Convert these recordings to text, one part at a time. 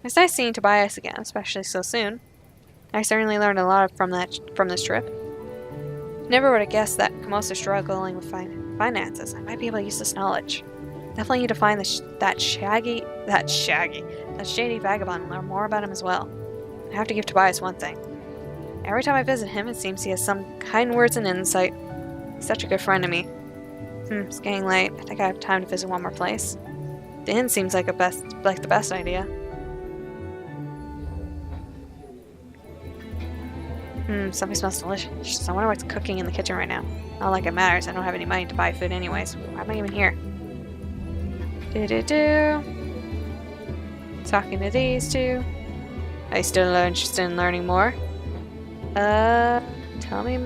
It's nice seeing Tobias again, especially so soon. I certainly learned a lot from this trip. Never would have guessed that Kamo's struggling with finances. I might be able to use this knowledge. Definitely need to find that shady vagabond and learn more about him as well. I have to give Tobias one thing. Every time I visit him, it seems he has some kind words and insight. He's such a good friend to me. It's getting late. I think I have time to visit one more place. The inn seems like the best idea. Something smells delicious. I wonder what's cooking in the kitchen right now. Not like it matters. I don't have any money to buy food anyways. Why am I even here? Talking to these two. Are you still interested in learning more? Tell me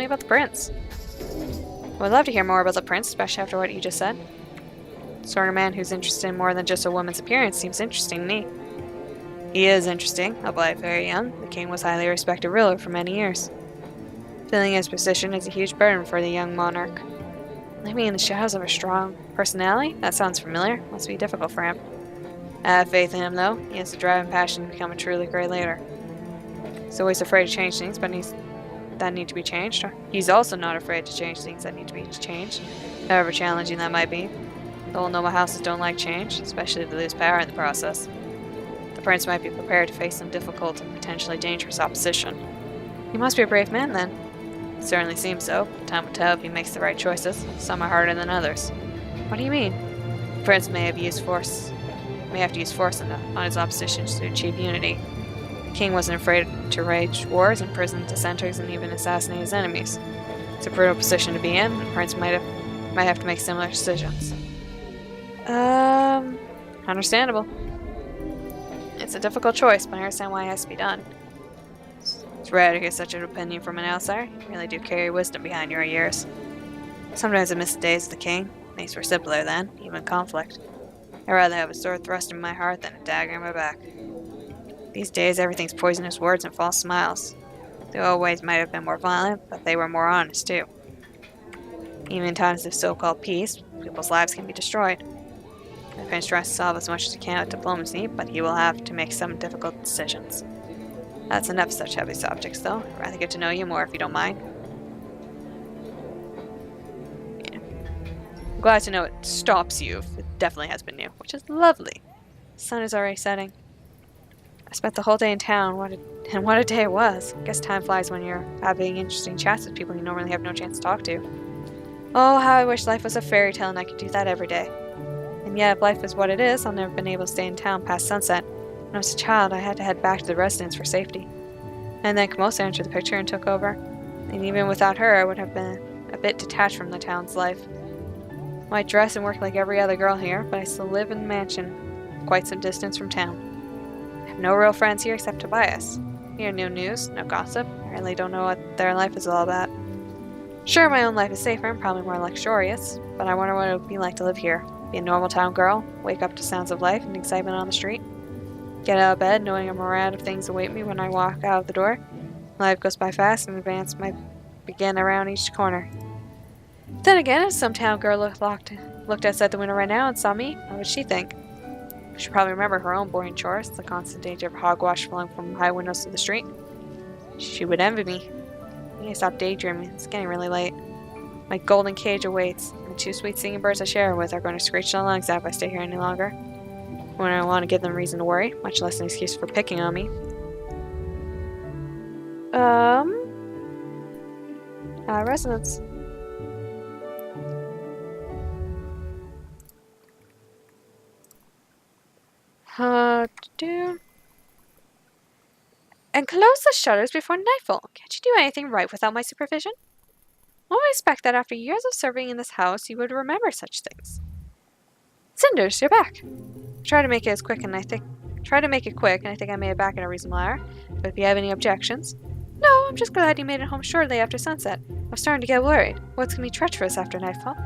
about the prince. I would love to hear more about the prince, especially after what you just said. The sort of man who's interested in more than just a woman's appearance seems interesting to me. He is interesting, albeit very young. The king was a highly respected ruler for many years. Filling his position is a huge burden for the young monarch. Living in the shadows of a strong personality? That sounds familiar. Must be difficult for him. I have faith in him, though. He has the drive and passion to become a truly great leader. He's always afraid to change things, that need to be changed. He's also not afraid to change things that need to be changed, however challenging that might be. The old noble houses don't like change, especially if they lose power in the process. The prince might be prepared to face some difficult and potentially dangerous opposition. He must be a brave man, then. It certainly seems so. Time will tell if he makes the right choices. Some are harder than others. What do you mean? The prince may have to use force on his opposition to achieve unity. The king wasn't afraid to wage wars, imprison dissenters, and even assassinate his enemies. It's a brutal position to be in, and the prince might have to make similar decisions. Understandable. It's a difficult choice, but I understand why it has to be done. It's rare to hear such an opinion from an outsider. You really do carry wisdom behind your years. Sometimes I miss the days of the king. Things were simpler then, even conflict. I'd rather have a sword thrust in my heart than a dagger in my back. These days, everything's poisonous words and false smiles. The old ways might have been more violent, but they were more honest, too. Even in times of so-called peace, people's lives can be destroyed. The prince tries to solve as much as he can with diplomacy, but he will have to make some difficult decisions. That's enough of such heavy subjects, though. I'd rather get to know you more if you don't mind. Yeah. I'm glad to know it stops you if it definitely has been new, which is lovely. The sun is already setting. I spent the whole day in town, what a day it was. I guess time flies when you're having interesting chats with people you normally have no chance to talk to. Oh, how I wish life was a fairy tale and I could do that every day. And yet, if life is what it is, I'll never been able to stay in town past sunset. When I was a child, I had to head back to the residence for safety. And then Kamosa entered the picture and took over. And even without her, I would have been a bit detached from the town's life. I might dress and work like every other girl here, but I still live in a mansion, quite some distance from town. I have no real friends here except Tobias. Here, no news, no gossip. I really don't know what their life is all about. Sure, my own life is safer and probably more luxurious, but I wonder what it would be like to live here. Be a normal town girl, wake up to sounds of life and excitement on the street. Get out of bed knowing a myriad of things await me when I walk out of the door. Life goes by fast and advance might begin around each corner. Then again, if some town girl looked outside the window right now and saw me, what would she think? She'd probably remember her own boring chores, the constant danger of hogwash flowing from high windows to the street. She would envy me. I need to stop daydreaming. It's getting really late. My golden cage awaits. The two sweet singing birds I share with are going to screech their lungs out if I stay here any longer. When I want to give them reason to worry, much less an excuse for picking on me. Residence. And close the shutters before nightfall. Can't you do anything right without my supervision? I would expect that after years of serving in this house, you would remember such things. Cinders, you're back. Try to make it quick, and I think I made it back in a reasonable hour. But if you have any objections... No, I'm just glad you made it home shortly after sunset. I was starting to get worried. What's going to be treacherous after nightfall?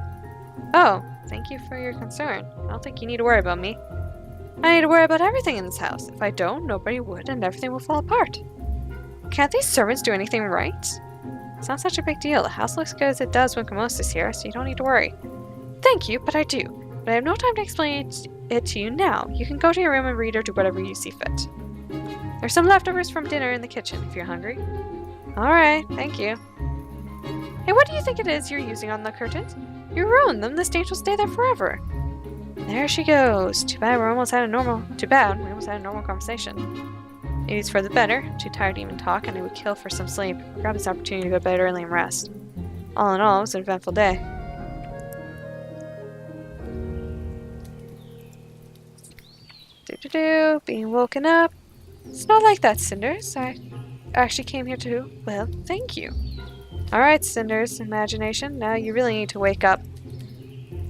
Oh, thank you for your concern. I don't think you need to worry about me. I need to worry about everything in this house. If I don't, nobody would, and everything will fall apart. Can't these servants do anything right? It's not such a big deal. The house looks good as it does when Kamosa's here, so you don't need to worry. Thank you, but I do. But I have no time to explain it to you now. You can go to your room and read or do whatever you see fit. There's some leftovers from dinner in the kitchen if you're hungry. Alright, thank you. Hey, what do you think it is you're using on the curtains? You ruined them. The stage will stay there forever. There she goes. Too bad we almost had a normal conversation. Maybe it's for the better. I'm too tired to even talk, and I would kill for some sleep. Grab this opportunity to go to bed early and rest. All in all, it was an eventful day. Being woken up. It's not like that, Cinders. I actually came here to... Well, thank you. Alright, Cinders, imagination. Now you really need to wake up.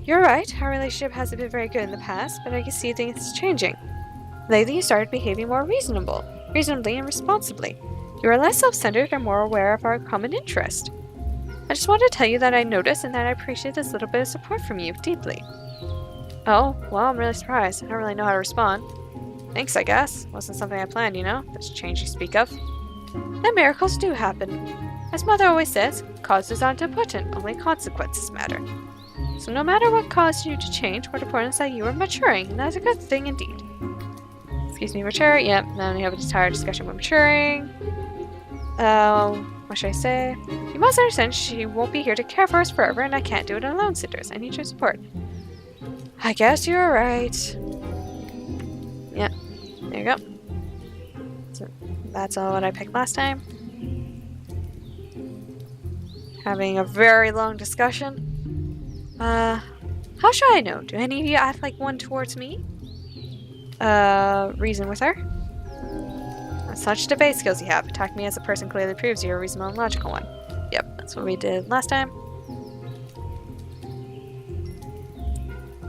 You're right. Our relationship hasn't been very good in the past, but I can see things changing. Lately, you started behaving more reasonably and responsibly. You are less self-centered and more aware of our common interest. I just wanted to tell you that I noticed and that I appreciate this little bit of support from you deeply. Oh, well, I'm really surprised. I don't really know how to respond. Thanks, I guess. Wasn't something I planned, you know? This change you speak of. Then miracles do happen. As Mother always says, causes aren't important, only consequences matter. So no matter what caused you to change, what important is that you are maturing, and that's a good thing indeed. Excuse me, mature? Yep, now we have a entire discussion about maturing. What should I say? You must understand she won't be here to care for us forever, and I can't do it alone, Cinders. I need your support. I guess you're right. Yeah, there you go. So that's all what I picked last time. Having a very long discussion. How should I know? Do any of you act like one towards me? Reason with her. Such debate skills you have. Attack me as a person clearly proves you're a reasonable and logical one. Yep, that's what we did last time.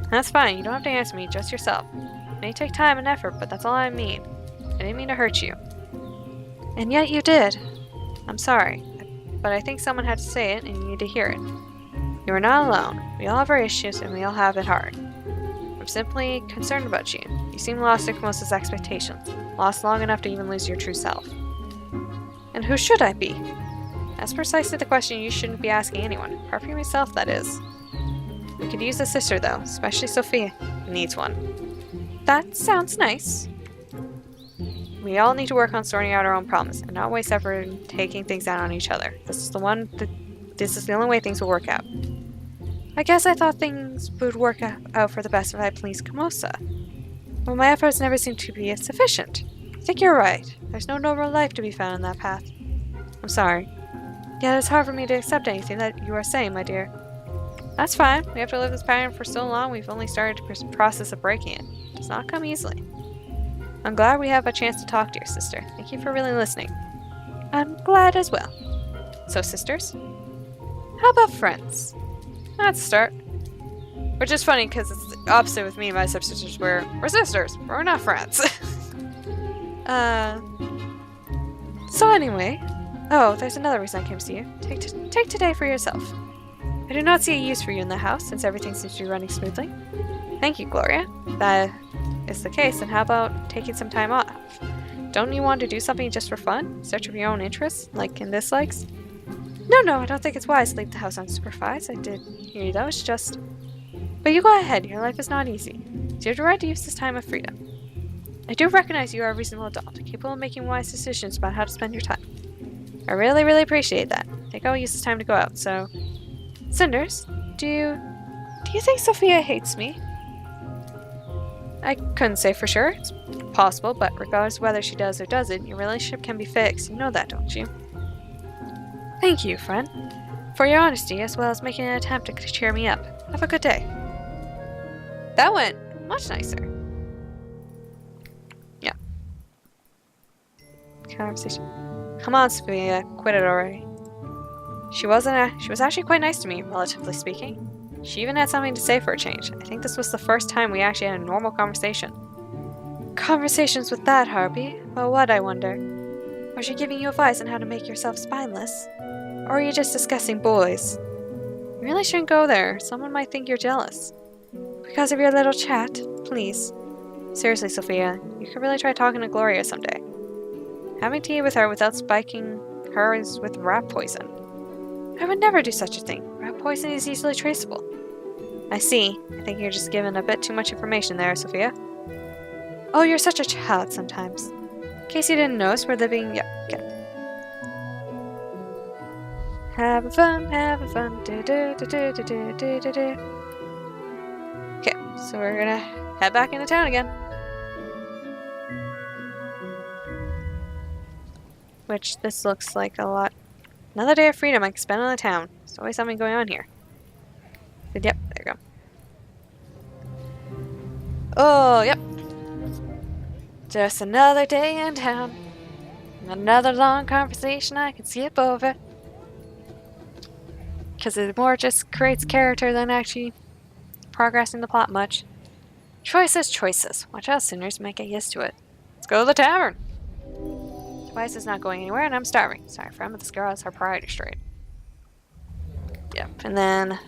That's fine, you don't have to answer me, just yourself. It may take time and effort, but that's all I mean. I didn't mean to hurt you. And yet you did. I'm sorry, but I think someone had to say it and you need to hear it. You are not alone. We all have our issues and we all have it hard. I'm simply concerned about you. You seem lost to Kumosa's expectations. Lost long enough to even lose your true self. And who should I be? That's precisely the question you shouldn't be asking anyone. Apart from yourself, that is. We could use a sister, though, especially Sophia needs one. That sounds nice. We all need to work on sorting out our own problems, and not waste effort in taking things out on each other. This is the only way things will work out. I guess I thought things would work out for the best if I pleased Kumosa. But my efforts never seem to be sufficient. I think you're right. There's no noble life to be found in that path. I'm sorry. Yet it's hard for me to accept anything that you are saying, my dear. That's fine. We have to live this pattern for so long, we've only started the process of breaking it. It does not come easily. I'm glad we have a chance to talk to your sister. Thank you for really listening. I'm glad as well. So, sisters? How about friends? Let's start. Which is funny because it's the opposite with me and my stepsisters. We're sisters. We're not friends. So anyway. Oh, there's another reason I came to see you. Take today for yourself. I do not see a use for you in the house since everything seems to be running smoothly. Thank you, Gloria. That is the case, then how about taking some time off? Don't you want to do something just for fun? Search of your own interests, like and dislikes? No, I don't think it's wise to leave the house unsupervised. I did hear you, though. It's just... But you go ahead. Your life is not easy. It's your right to use this time of freedom. I do recognize you are a reasonable adult, capable of making wise decisions about how to spend your time. I really, really appreciate that. I think I'll use this time to go out, so... Cinders, do you think Sophia hates me? I couldn't say for sure. It's possible, but regardless of whether she does or doesn't, your relationship can be fixed. You know that, don't you? Thank you, friend, for your honesty as well as making an attempt to cheer me up. Have a good day. That went much nicer. Yeah. Conversation. Come on, Sophia, quit it already. She was actually quite nice to me, relatively speaking. She even had something to say for a change. I think this was the first time we actually had a normal conversation. Conversations with that harpy? Well, what, I wonder? Was she giving you advice on how to make yourself spineless? Or are you just discussing boys? You really shouldn't go there. Someone might think you're jealous. Because of your little chat? Please. Seriously, Sophia, you could really try talking to Gloria someday. Having tea with her without spiking her is with rat poison. I would never do such a thing. Rat poison is easily traceable. I see. I think you're just giving a bit too much information there, Sophia. Oh, you're such a child sometimes. In case you didn't notice, we're living... Yeah, okay. Having fun, having fun. Do, do, do, do, do, do, do, do, do. Okay, so we're gonna head back into town again. Which, this looks like a lot. Another day of freedom I can spend on the town. There's always something going on here. But yep, there you go. Oh, yep. Just another day in town. Another long conversation I can skip over. Because it more just creates character than actually progressing the plot much. Choices, choices. Watch out, Cinders might get used to it. Let's go to the tavern. Tobias is not going anywhere and I'm starving. Sorry, friend, but this girl has her priorities straight. Yep, and then...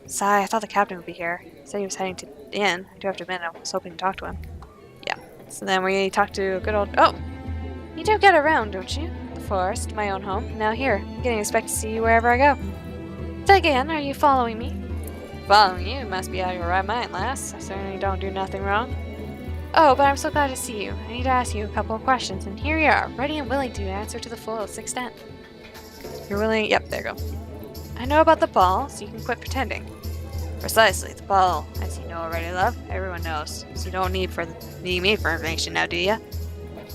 Sigh, I thought the captain would be here. He said he was heading to the inn. I do have to admit, I was hoping to talk to him. Yeah. So then we talked to good old... Oh! You do get around, don't you? The forest, my own home. Now here. I'm getting to expect to see you wherever I go. So again, are you following me? Following you? You must be out of your right mind, lass. I certainly don't do nothing wrong. Oh, but I'm so glad to see you. I need to ask you a couple of questions, and here you are, ready and willing to answer to the fullest extent. You're willing? Yep, there you go. I know about the ball, so you can quit pretending. Precisely, the ball, as you know already, love. Everyone knows, so you don't need me for information now, do ya?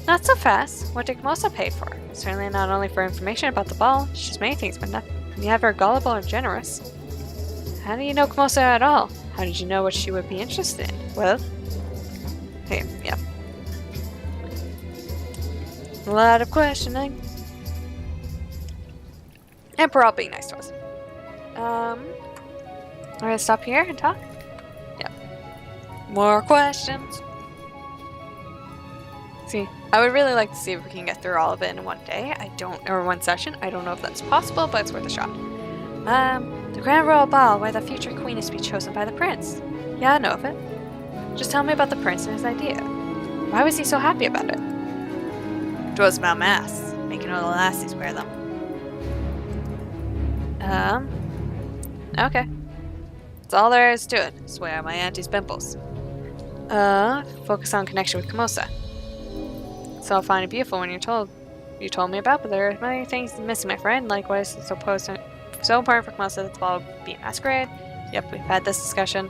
Not so fast. What did Camosa pay for? Certainly not only for information about the ball, she's many things, but nothing. You have her gullible and generous. How do you know Camosa at all? How did you know what she would be interested in? Well, hey, yeah. A lot of questioning. Emperor being nice to us. We're gonna stop here and talk? Yeah. More questions. See, I would really like to see if we can get through all of it in one day. Or one session. I don't know if that's possible, but it's worth a shot. The Grand Royal Ball, where the future queen is to be chosen by the prince. Yeah, I know of it. Just tell me about the prince and his idea. Why was he so happy about it? It was about masks, making all the lassies wear them. Okay. That's all there is to it. Swear my auntie's pimples. Focus on connection with Camosa. So I'll find it beautiful when you told me about, but there are many things missing, my friend. Like, what is so important for Camosa that the ball would be a masquerade? Yep, we've had this discussion.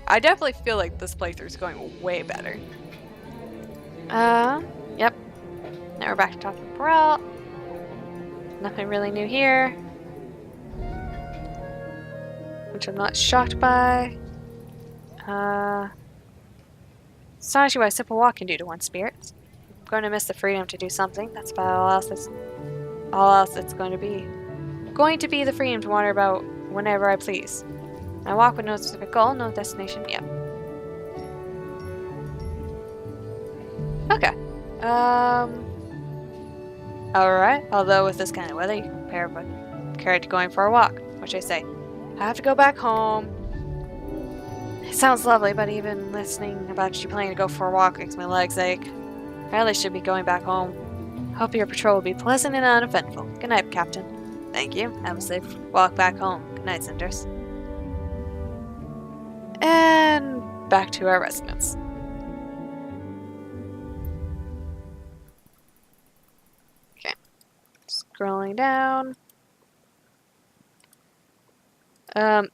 I definitely feel like this playthrough is going way better. Yep. Now we're back to talking to Perel. Nothing really new here. Which I'm not shocked by. Astonishing what a simple walk can do to one's spirits. I'm going to miss the freedom to do something. That's about all else it's going to be. Going to be the freedom to wander about whenever I please. I walk with no specific goal, no destination. Yep. Okay. Alright. Although with this kind of weather, you can compare it to going for a walk. What should I say? I have to go back home. It sounds lovely, but even listening about you planning to go for a walk makes my legs ache. I really should be going back home. Hope your patrol will be pleasant and uneventful. Good night, Captain. Thank you. Have a safe walk back home. Good night, Cinders. And back to our residence. Okay. Scrolling down.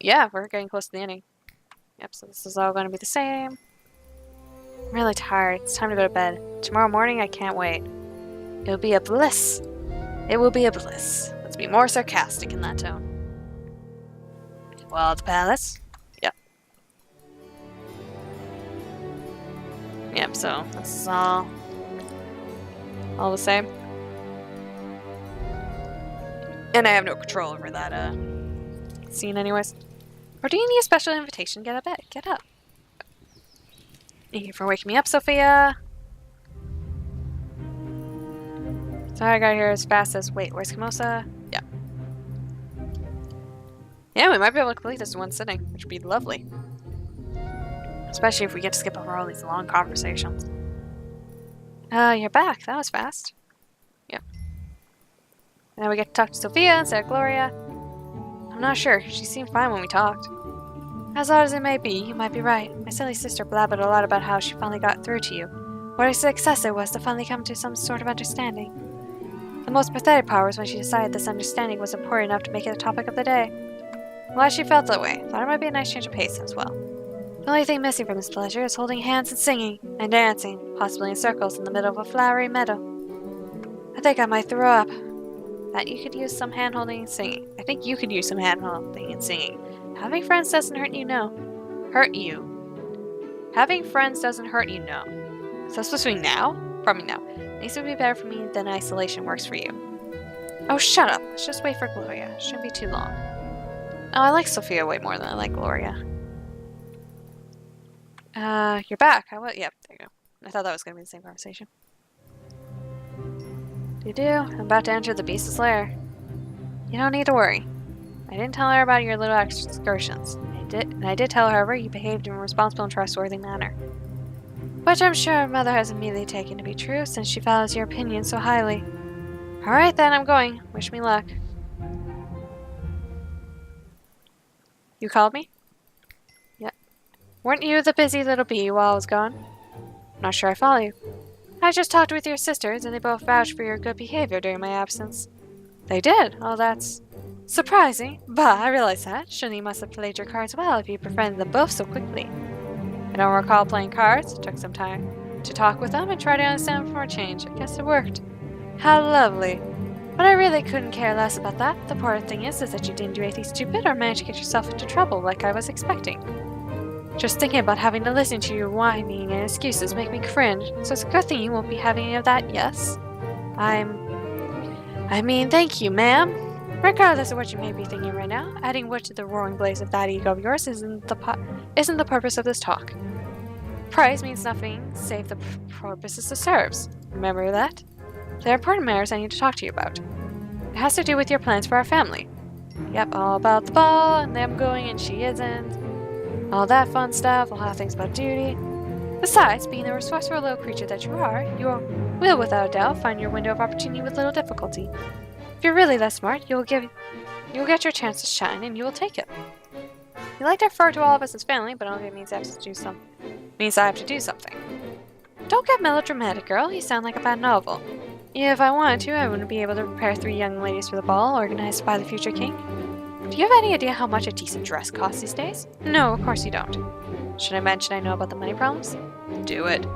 Yeah, we're getting close to the ending. Yep, so this is all going to be the same. I'm really tired. It's time to go to bed. Tomorrow morning, I can't wait. It'll be a bliss. It will be a bliss. Let's be more sarcastic in that tone. Well, the palace. Yep. Yep, so this is all the same. And I have no control over that, scene anyways. Or do you need a special invitation? Get up, get up. Thank you for waking me up, Sophia. Sorry I got here as fast as... Wait, where's Camosa? Yeah. Yeah, we might be able to complete this in one sitting, which would be lovely. Especially if we get to skip over all these long conversations. You're back. That was fast. Yep. Now we get to talk to Sophia instead of Gloria. I'm I'm not sure. She seemed fine when we talked. As odd as it may be, you might be right. My silly sister blabbered a lot about how she finally got through to you. What a success it was to finally come to some sort of understanding. The most pathetic part was when she decided this understanding was important enough to make it the topic of the day. Glad she felt that way. Thought it might be a nice change of pace as well. The only thing missing from this pleasure is holding hands and singing, and dancing, possibly in circles in the middle of a flowery meadow. I think I might throw up. That you could use some hand-holding and singing. I think you could use some hand-holding and singing. Having friends doesn't hurt you, no. Hurt you. Having friends doesn't hurt you, no. Is that supposed to be now? Probably no. At least it would be better for me than isolation works for you. Oh, shut up. Let's just wait for Gloria. It shouldn't be too long. Oh, I like Sophia way more than I like Gloria. You're back. Yep, there you go. I thought that was going to be the same conversation. I'm about to enter the beast's lair. You don't need to worry. I didn't tell her about your little excursions. I did tell her, however, you behaved in a responsible and trustworthy manner. Which I'm sure her mother has immediately taken to be true, since she values your opinion so highly. Alright then, I'm going. Wish me luck. You called me? Yep. Weren't you the busy little bee while I was gone? Not sure I follow you. I just talked with your sisters, and they both vouched for your good behavior during my absence. They did? Oh, that's surprising. Bah, I realize that. Surely you must have played your cards well if you befriended them both so quickly. I don't recall playing cards. It took some time to talk with them and try to understand them for a change. I guess it worked. How lovely. But I really couldn't care less about that. The important thing is that you didn't do anything stupid or manage to get yourself into trouble like I was expecting. Just thinking about having to listen to your whining and excuses make me cringe, so it's a good thing you won't be having any of that, yes? I mean, thank you, ma'am. Regardless of what you may be thinking right now, adding wood to the roaring blaze of that ego of yours isn't the purpose of this talk. Praise means nothing save the purposes it serves. Remember that? There are important matters I need to talk to you about. It has to do with your plans for our family. Yep, all about the ball, and them going and she isn't. All that fun stuff, all things about duty. Besides, being the resourceful little creature that you are, you will without a doubt find your window of opportunity with little difficulty. If you're really that smart, you'll get your chance to shine, and you will take it. You like to refer to all of us as family, but only means I have to do something. Don't get melodramatic, girl. You sound like a bad novel. If I wanted to, I wouldn't be able to prepare 3 young ladies for the ball organized by the future king. Do you have any idea how much a decent dress costs these days? No, of course you don't. Should I mention I know about the money problems? Do it.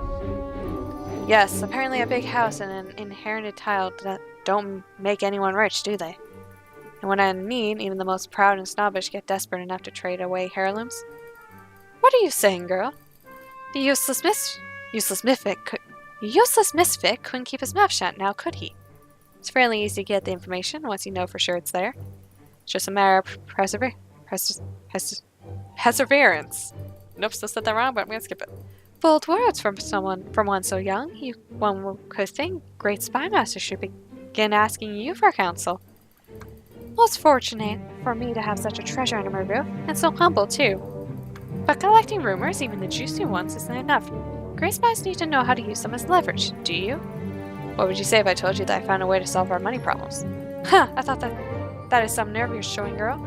Yes, apparently a big house and an inherited title that don't make anyone rich, do they? And when I'm in need, even the most proud and snobbish get desperate enough to trade away heirlooms. What are you saying, girl? The useless misfit couldn't keep his mouth shut, now could he? It's fairly easy to get the information once you know for sure it's there. It's just a matter of perseverance. Nope, still said that wrong, but I'm gonna skip it. Bold words from one so young. One could think great spymaster should begin asking you for counsel. Well, it's fortunate for me to have such a treasure under my roof, and so humble too. But collecting rumors, even the juicy ones, isn't enough. Great spies need to know how to use them as leverage, do you? What would you say if I told you that I found a way to solve our money problems? Huh, I thought that is some nerve you're showing, girl.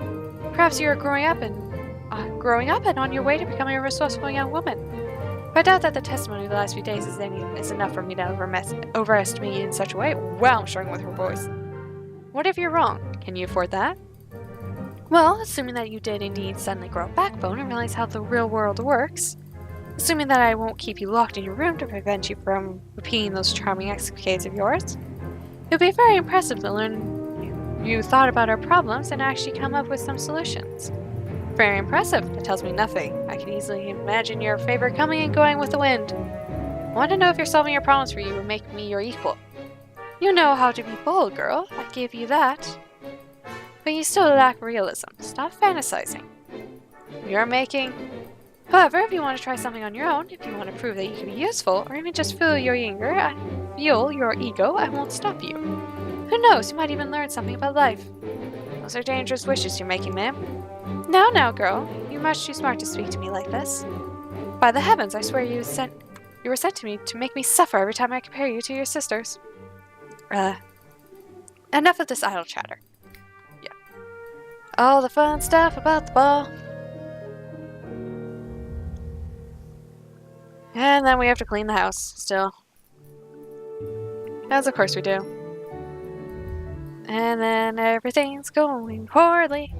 Perhaps you are growing up and on your way to becoming a resourceful young woman. But I doubt that the testimony of the last few days is enough for me to overestimate you in such a way. Wow, I'm struggling with her voice. What if you're wrong? Can you afford that? Well, assuming that you did indeed suddenly grow a backbone and realize how the real world works. Assuming that I won't keep you locked in your room to prevent you from repeating those charming escapades of yours. It would be very impressive to learn you thought about our problems and actually come up with some solutions. Very impressive. That tells me nothing. I can easily imagine your favor coming and going with the wind. I want to know if you're solving your problems for you will make me your equal. You know how to be bold, girl. I give you that. But you still lack realism. Stop fantasizing. However, if you want to try something on your own, if you want to prove that you can be useful, or even just fuel your ego, I won't stop you. Who knows, you might even learn something about life. Those are dangerous wishes you're making, ma'am. Now, girl, you're much too smart to speak to me like this. By the heavens, I swear you were sent to me to make me suffer every time I compare you to your sisters. Enough of this idle chatter. Yeah. All the fun stuff about the ball. And then we have to clean the house, still. As of course we do. And then everything's going poorly.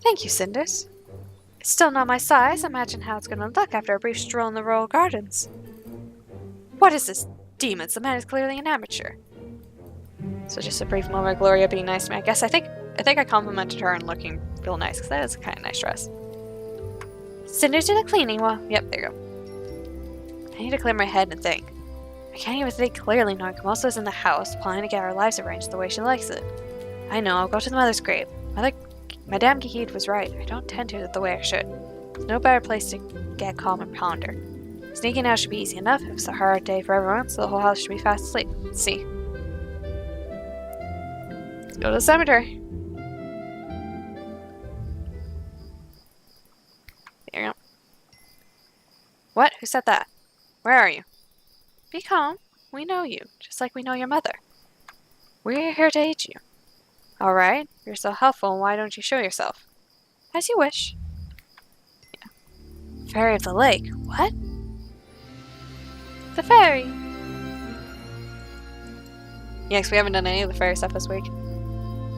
Thank you, Cinders. It's still not my size. Imagine how it's gonna look after a brief stroll in the Royal Gardens. What is this? Demons, the man is clearly an amateur. So just a brief moment of Gloria being nice to me. I think I complimented her on looking real nice, because that is a kind of nice dress. Cinders do the cleaning while... Yep, there you go. I need to clear my head and think. I can't even think clearly knowing Camosa is in the house, planning to get our lives arranged the way she likes it. I know, I'll go to the mother's grave. Madame Gahid was right. I don't tend to it the way I should. There's no better place to get calm and ponder. Sneaking out should be easy enough. It was a hard day for everyone, so the whole house should be fast asleep. Let's see. Let's go to the cemetery. There you go. What? Who said that? Where are you? Be calm. We know you, just like we know your mother. We're here to aid you. All right. You're so helpful. Why don't you show yourself? As you wish. Yeah. Fairy of the lake. What? The fairy. Yes, we haven't done any of the fairy stuff this week.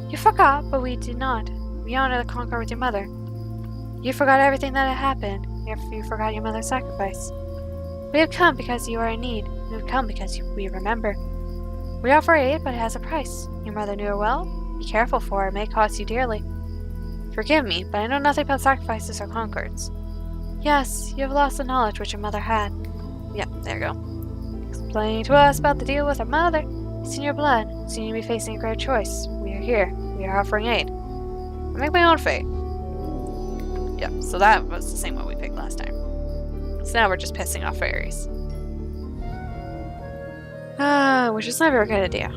You forgot, but we did not. We honor the conqueror with your mother. You forgot everything that had happened. You forgot your mother's sacrifice. We have come because you are in need. We have come because we remember. We offer aid, but it has a price. Your mother knew it well. Be careful, for it may cost you dearly. Forgive me, but I know nothing about sacrifices or concords. Yes, you have lost the knowledge which your mother had. Yep, there you go. Explaining to us about the deal with our mother. It's in your blood. Soon you'll be facing a great choice. We are here. We are offering aid. I make my own fate. Yep, so that was the same one we picked last time. So now we're just pissing off fairies. Which is never a good idea.